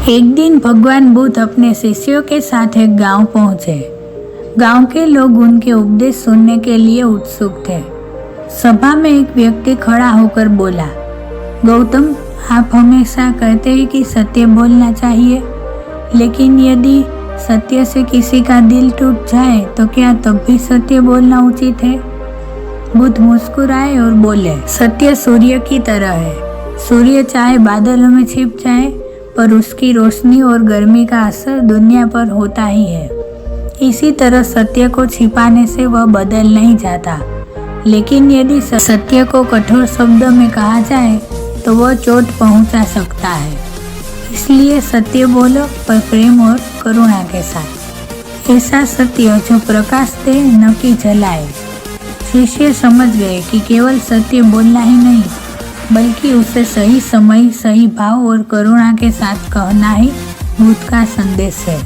एक दिन भगवान बुद्ध अपने शिष्यों के साथ एक गांव पहुंचे। गांव के लोग उनके उपदेश सुनने के लिए उत्सुक थे। सभा में एक व्यक्ति खड़ा होकर बोला, गौतम, आप हमेशा कहते हैं कि सत्य बोलना चाहिए, लेकिन यदि सत्य से किसी का दिल टूट जाए तो क्या तब भी सत्य बोलना उचित है? बुद्ध मुस्कुराए और बोले, सत्य सूर्य की तरह है। सूर्य चाहे बादलों में छिप जाए, पर उसकी रोशनी और गर्मी का असर दुनिया पर होता ही है। इसी तरह सत्य को छिपाने से वह बदल नहीं जाता, लेकिन यदि सत्य को कठोर शब्दों में कहा जाए तो वह चोट पहुंचा सकता है। इसलिए सत्य बोलो, पर प्रेम और करुणा के साथ। ऐसा सत्य जो प्रकाश दे, न कि जलाए। शिष्य समझ गए कि केवल सत्य बोलना ही नहीं, बल्कि उसे सही समय, सही भाव और करुणा के साथ कहना ही बुद्ध का संदेश है।